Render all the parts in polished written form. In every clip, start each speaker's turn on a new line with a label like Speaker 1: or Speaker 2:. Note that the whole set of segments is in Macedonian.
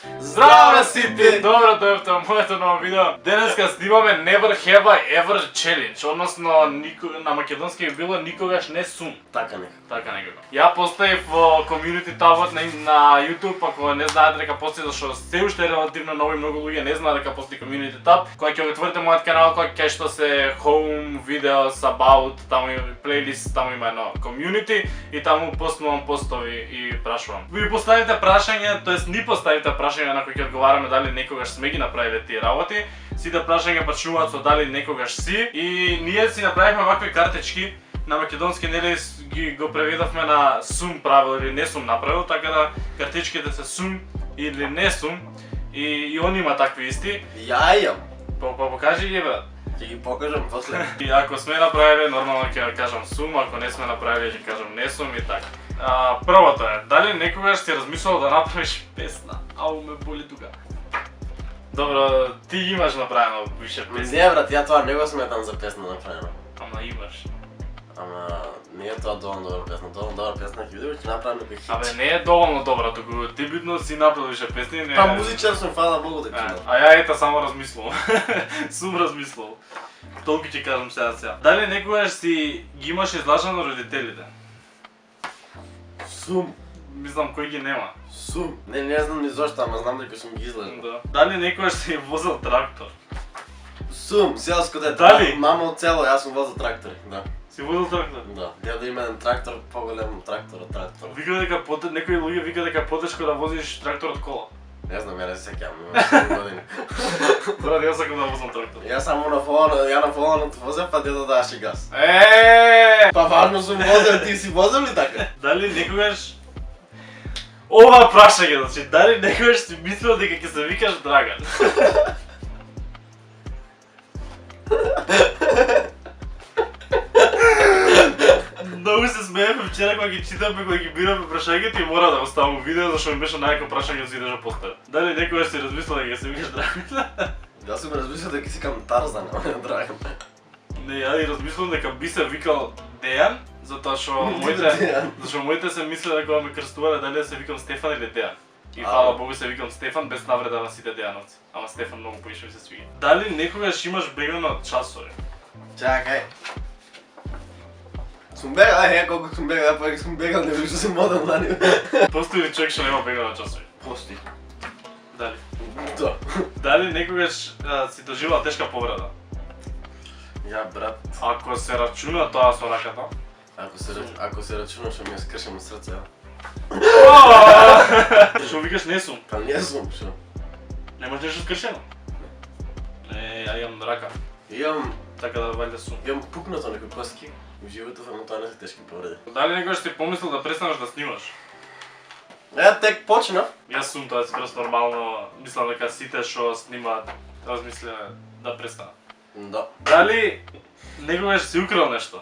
Speaker 1: Здраво сите! Добро дојавте во моето ново видео. Денеска снимаме Never Have I Ever Challenge, односно на македонски би било никогаш не сум.
Speaker 2: Така некако.
Speaker 1: Ја поставив во community табот на YouTube, ако не знаете дека постои, зашто се уште релативно нови многу луѓе не знаат дека постои community таб, кој ќе го отворите мојот канал, кој ќе што се home videos about, таму има плейлист, таму има едно community и таму постувам постови и прашувам. Ви поставите прашања, тоест ни поставите прашања на кои ќе одговараме дали некогаш сме ги направиле тие работи. Сите прашања почнуваат со дали некогаш си и ние си направивме вакви картички. На македонски нели ги го преведовме на сум правил или не сум направил, така да картичките се сум или не сум и он има такви исти.
Speaker 2: Ја имам.
Speaker 1: Покажи ги брат.
Speaker 2: Ќе ги покажам после.
Speaker 1: И ако сме направиле, нормално ќе кажам сум, ако не сме направиле ќе кажам не сум и така. Првото е, дали некогаш си размислил да направиш песна? Ау ме боли тука. Добро, ти имаш направено више песни.
Speaker 2: Не брат, ја тоа не го сметам за песна направено.
Speaker 1: Ама имаш.
Speaker 2: Ама не е тоа доволно добра песна. Доволно добра песна ќе видиш ќе направам некој хит.
Speaker 1: Абе не е доволно добра, туку ти битно си направил више песни, не.
Speaker 2: Па музичар сум, фала Богу дека имам.
Speaker 1: А ја ета само размислувам. Сум размислувал. Толку ќе кажам сега. Дали некогаш си ги имаш излажано родителите?
Speaker 2: Сум.
Speaker 1: Мислам кој ги нема.
Speaker 2: Сум. Не знам ни зошто, ама знам дека сум ги излажал.
Speaker 1: Да. Дали некогаш си возел трактор?
Speaker 2: Сум, селско дете.
Speaker 1: Дали?
Speaker 2: Мама од село, јас сум возел трактори, да.
Speaker 1: Си возел трактор?
Speaker 2: Да. Дедо има еден трактор, поголем трактор од трактор.
Speaker 1: Вика дека некои луѓе вика дека е потешко да возиш трактор од кола.
Speaker 2: Не знам, ја не се сеќавам, имам 7 години.
Speaker 1: Брат, јас сакам да возам трактор.
Speaker 2: Јас само на фоланот возев, па дедо даваше газ.
Speaker 1: Па
Speaker 2: Па важно сум возел, ти си возел ли така?
Speaker 1: дали некогаш ова прашање, значи дали некогаш си мислел дека ќе се викаш Драган? Многу се смеевме вчера кога ги читаме, кога ги бираме прашањето и мора да оставам видео зашто ми беше најако прашање од сите што постави. Дали некогаш си размислил дека ќе се викаш Драган?
Speaker 2: Јас сум размислил дека си кам Тарзан, а не Драган.
Speaker 1: Не, ја и размислам дека би се викал Дејан, затоа што моите се мислеле кога ме крстувале дали да се викам Стефан или Дејан. И фала Богу се викам Стефан без навреда на сите Дејановци. Ама Стефан многу поише ми се свиѓа. Дали некогаш имаш бегано од часови?
Speaker 2: Чакај. Сум бегал, ја колку сум бегал, па сум бегал, не вижу се модел на нив.
Speaker 1: Постои ли човек што нема бегано од часови?
Speaker 2: Постои.
Speaker 1: Дали?
Speaker 2: Тоа.
Speaker 1: Дали некогаш си доживал тешка повреда?
Speaker 2: Ја брат,
Speaker 1: Ако се рачуна тоа со раката?
Speaker 2: ако се рачуна што ми е скршено срце.
Speaker 1: Што викаш не сум?
Speaker 2: Па не сум, што?
Speaker 1: Немаш нешто скршено? Не, ја имам рака.
Speaker 2: Имам
Speaker 1: Така да вајде сум.
Speaker 2: пукнато некои коски. В животот, ама тоа не се тешки повреди.
Speaker 1: Дали некогаш си помислил да престанеш да снимаш?
Speaker 2: Тек почнав.
Speaker 1: Јас сум тоа си просто нормално, мислам дека сите што снимаат размисле да престанат.
Speaker 2: Да.
Speaker 1: Дали некогаш си украл нешто?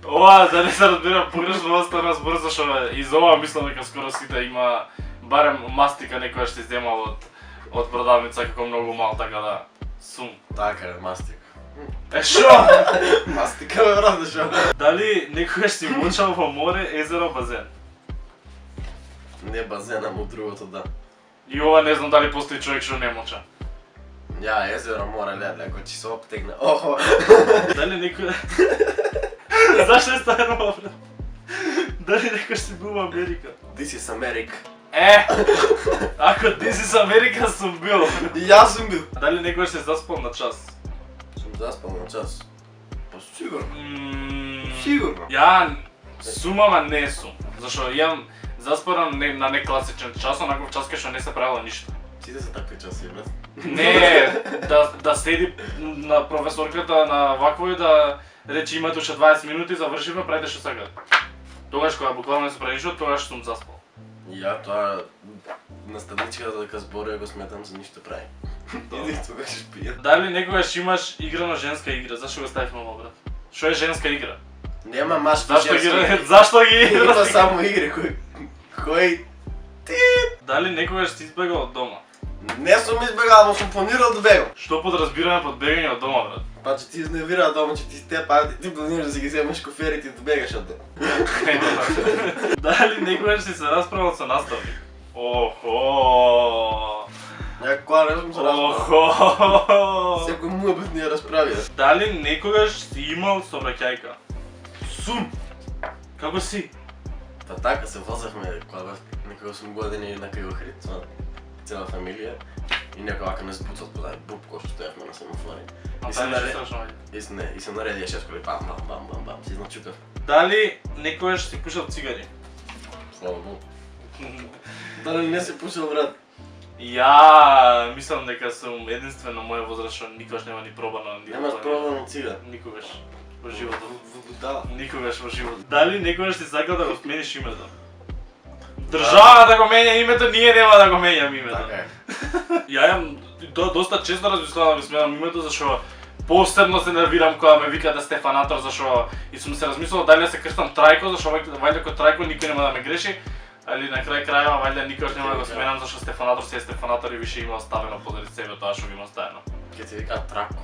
Speaker 1: Ова, да не се разбира погрешно, ова стана збор зашто из ова мислам дека скоро сите има барем мастика некојаш си земал од продавница како многу мал, така да сум.
Speaker 2: Така е, мастик.
Speaker 1: Шо?
Speaker 2: Мастика бе брат, шо?
Speaker 1: Дали некогаш си мочал во море, езеро, базен?
Speaker 2: Не базена, му другото да.
Speaker 1: И ова не знам дали постои човек што не моча.
Speaker 2: Ја, езеро, море, леле, ако ќе се оптегне. Охо!
Speaker 1: Дали некој... Зашто е станува брат? Дали некој си бил во Америка?
Speaker 2: This is America.
Speaker 1: Ако This is America сум бил.
Speaker 2: И јас сум бил.
Speaker 1: Дали некој се заспал на час?
Speaker 2: Сум заспал на час. Па сигурно. Сигурно.
Speaker 1: Ја сум, ама не сум. Зашто јам заспорам на некласичен час, онаков час кај што не се правило ништо.
Speaker 2: Сите се такви часи, брат.
Speaker 1: Не, да седи на професорката на вакво и да рече имате уште 20 минути, завршиме, правите што сакате. Тогаш кога буквално не се прави ништо, тогаш сум заспал.
Speaker 2: Ја тоа на стадичката дека зборува го сметам за ништо прави. Иди тогаш пијат.
Speaker 1: Дали некогаш имаш играно женска игра? Зашто го ставив на ова брат? Што е женска игра?
Speaker 2: Нема машки
Speaker 1: Зашто ги игра?
Speaker 2: Има само игри кои
Speaker 1: Дали некогаш си избегал од дома?
Speaker 2: Не сум избегал, но сум планирал да бегам.
Speaker 1: Што подразбираме под бегање од дома брат?
Speaker 2: Па че ти изневира дома, че ти с теб, ти планираш да си ги вземеш коферите и да бегаш от те.
Speaker 1: Дали некогаш си се расправил со наставник? Охо!
Speaker 2: Някаква не съм се разправил.
Speaker 1: Охо!
Speaker 2: Секој муабет ни ја разправи.
Speaker 1: Дали некогаш си имал собраќајка? Сум! Како си?
Speaker 2: Па така се возахме кога бев некои 8 години на кај Охрид, со цела фамилија. И некој вака не спуцат по тај буб кој што стоевме на семафори.
Speaker 1: А
Speaker 2: И се
Speaker 1: тоа не
Speaker 2: наре-
Speaker 1: страшно мајде.
Speaker 2: И се наредија 6 коли, бам, бам, бам, бам, бам, си изначукав.
Speaker 1: Дали некогаш си пушал цигари?
Speaker 2: Слава Богу. Дали не си пушил, брат?
Speaker 1: Ја мислам дека сум единствен на моја возраст што никогаш нема ни пробано.
Speaker 2: Немаш пробано цига?
Speaker 1: Никогаш во животот.
Speaker 2: Да.
Speaker 1: Никогаш во животот. Дали некогаш си сакал да го смениш името? Држава да го менја името, ние нема да го менјам името.
Speaker 2: Така е.
Speaker 1: Ја имам доста често размислувам да го сменам името зашто посебно се нервирам кога ме викаат да Стефанатор зашто и сум се размислувал дали да се крстам Трајко зашто вајде кој Трајко никој нема да ме греши. Али на крај крајава вајде никогаш нема да го сменам зашто Стефанатор си е Стефанатор и више има оставено подред себе тоа што го има оставено.
Speaker 2: Ке ти викаат Трако.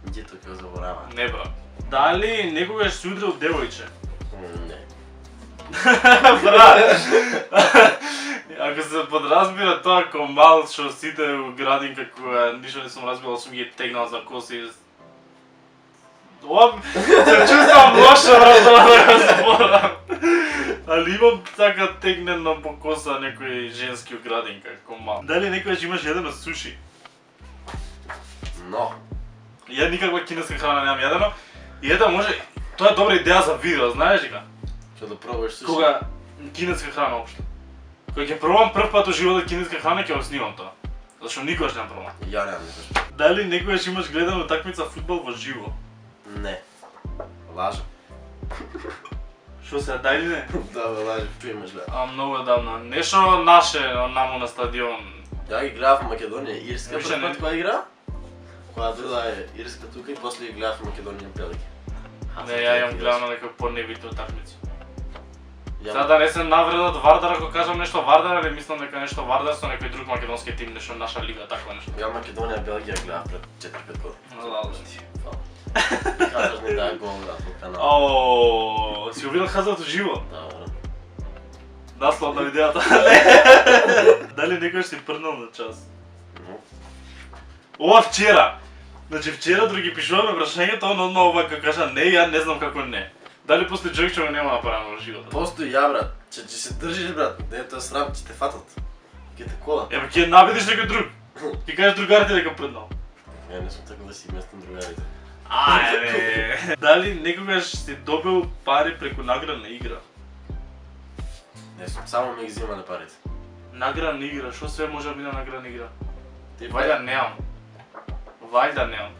Speaker 2: Дето ќе го заборава.
Speaker 1: Не брат. Дали некогаш си удрил девојче?
Speaker 2: Не.
Speaker 1: Брат! Ако се подразбира тоа ко мал што сите у градинка која ништо не сум разбирал, сум ги тегнал за коси. Ова се чувствам лошо брат да го зборам. Али имам така тегнено по коса некој женски у градинка ко мал. Дали некојаш имаш јадено суши?
Speaker 2: Но.
Speaker 1: Ја никаква кинеска храна немам јадено. И ета може, тоа е добра идеја за видео, знаеш ли ка?
Speaker 2: Што да пробаш суши?
Speaker 1: Кога кинеска храна општо. Кога ќе пробам прв пат во животот кинеска храна, ќе го снимам тоа. Зашто никогаш не пробам.
Speaker 2: Ја немам никош.
Speaker 1: Дали некогаш имаш гледано утакмица фудбал во живо?
Speaker 2: Не. Лажа.
Speaker 1: Што се, дај ли не?
Speaker 2: Да, лажа, чуемеш ле.
Speaker 1: А многу давно. Нешто наше наму на стадион.
Speaker 2: Ја ги гледав во Македонија, Ирска
Speaker 1: Више
Speaker 2: прв
Speaker 1: не.
Speaker 2: пат кога игра. Кога дойда е Ирска тука и после ги гледав во Македонија Белгија.
Speaker 1: Не, ја имам гледано дека по-невитни утакмици.
Speaker 2: Ја-
Speaker 1: Сега да не се навредат Вардар ако кажам нешто Вардар, или мислам дека нешто Вардар со некој друг македонски тим, нешто наша лига, такво нешто.
Speaker 2: Ја Македонија Белгија гледав пред 4-5 години.
Speaker 1: Лало.
Speaker 2: Фала. Казаш ми да гол да во канал.
Speaker 1: О, си го видел Хазард живо?
Speaker 2: Да, брат.
Speaker 1: Наслов на видеото. Дали некој си прнал на час?
Speaker 2: Но,
Speaker 1: Ова вчера. Значи вчера други пишуваме прашањето, он одма овака кажа не, ја не знам како не. Дали после човек што го нема да правиме во животот?
Speaker 2: постои ја брат, че се држиш брат, не е тоа срам, че те фатат. Ке те кола.
Speaker 1: Еве ќе набедиш некој друг. Ќе кажеш другарите дека прнал.
Speaker 2: Ја не сум така да си местам другарите.
Speaker 1: Ајде. Дали некогаш си добил пари преку наградна игра?
Speaker 2: Не сум, само ми ги земале парите.
Speaker 1: Наградна игра, што све може да биде наградна игра?
Speaker 2: Ти
Speaker 1: Вајда немам. Вајда немам.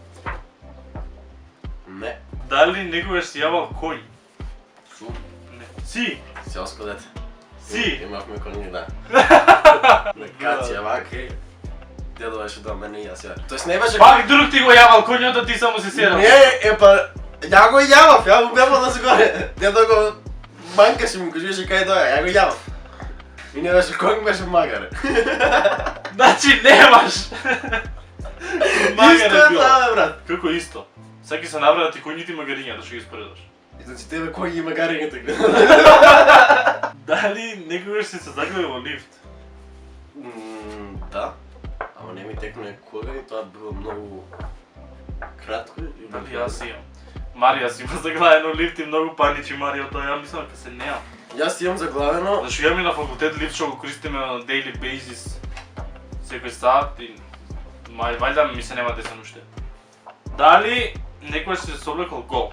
Speaker 2: Не.
Speaker 1: Дали некогаш си јавал коњ?
Speaker 2: Сум.
Speaker 1: Не. Си.
Speaker 2: Селско дете.
Speaker 1: Си.
Speaker 2: Имавме коњи, да. На кација, вака и дедо беше до мене и јас ја. Тоест не беше
Speaker 1: Пак друг ти го јавал коњот, а ти само си седел.
Speaker 2: Не, па, ја го јавав, ја го бевал да се горе. Дедо го манкаше ми, кажеше кај доја, ја го јавав. И не беше коњ, беше магаре.
Speaker 1: Значи немаш.
Speaker 2: Исто е тоа, брат.
Speaker 1: Како исто? Саки се набрадат и коњите и магариња, да што ги споредаш.
Speaker 2: И значи тебе коњи и магарињата гледа.
Speaker 1: Дали некогаш си се загледал во лифт?
Speaker 2: Да. Ама не ми текне кога и тоа било многу кратко и
Speaker 1: Дали јас имам? Марија си има заглавено лифт и многу паничи Марија, тоа ја мислам дека се неам.
Speaker 2: Јас имам заглавено.
Speaker 1: Зашто ја ми на факултет лифт што го користиме на daily basis секој сат и вајда ми се нема десен уште. Дали некој се соблекол гол?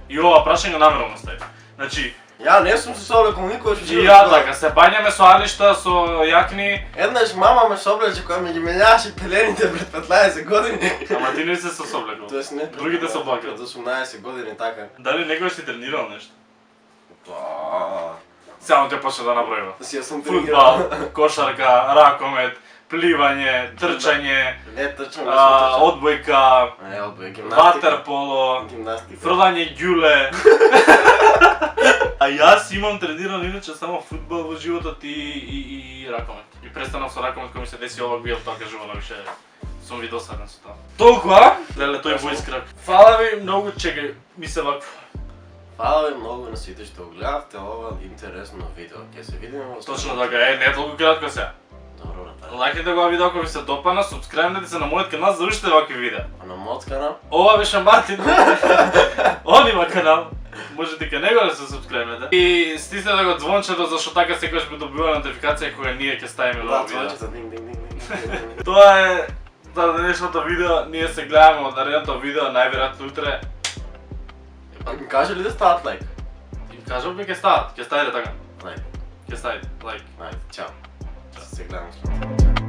Speaker 1: И ова прашање намерно стави. Значи,
Speaker 2: Ја не сум се соблекол никогаш во
Speaker 1: и
Speaker 2: животот.
Speaker 1: ја така, се бањаме со алишта, со јакни,
Speaker 2: Еднаш мама ме соблече кога ми ги менјаваше пелените пред 15 години.
Speaker 1: ама ти не се со соблекол.
Speaker 2: Тоест не.
Speaker 1: Другите се облакат.
Speaker 2: Пред 18 години така.
Speaker 1: Дали некој си тренирал нешто?
Speaker 2: Па.
Speaker 1: Само те почне да набројува.
Speaker 2: Си ја сум
Speaker 1: Фудбал,
Speaker 2: тренирал.
Speaker 1: кошарка, ракомет, пливање, трчање,
Speaker 2: Не трчам, не сум трчам.
Speaker 1: одбојка,
Speaker 2: Не, одбој, гимнастика.
Speaker 1: ватерполо,
Speaker 2: Гимнастика.
Speaker 1: фрлање ѓуле. А јас имам трениран иначе само фудбал во животот и ракомет. И престанав со ракомет кога ми се деси овак бил, тоа кажувано више Сум ви досаден со тоа. Толкова, леле тој во искрак. Фала ви многу, чекај, ми се вакво.
Speaker 2: Фала ви многу на сите што го гледавте ова интересно видео. Ќе се видиме во
Speaker 1: Точно така, не е толку кратко сега.
Speaker 2: Добро, брате.
Speaker 1: Лајкнете го видео ако ви се допана, субскрајбнете се на мојот канал за уште вакви видеа.
Speaker 2: А на мојот канал?
Speaker 1: Ова беше Мартин. Он има канал. Можете кај него да се субскрајбнете. И стиснете да го звончето зашто така секогаш би добива нотификација кога ние ќе ставиме
Speaker 2: Да,
Speaker 1: ново видео.
Speaker 2: звончето динг динг динг.
Speaker 1: Тоа е за денешното видео. Ние се гледаме од наредното видео, најверојатно утре.
Speaker 2: Ми каже ли да стават лайк?
Speaker 1: Им кажам ми ќе стават, ќе ставите така.
Speaker 2: Лайк.
Speaker 1: Ќе ставите лайк.
Speaker 2: Ајде, чао. Се гледаме след.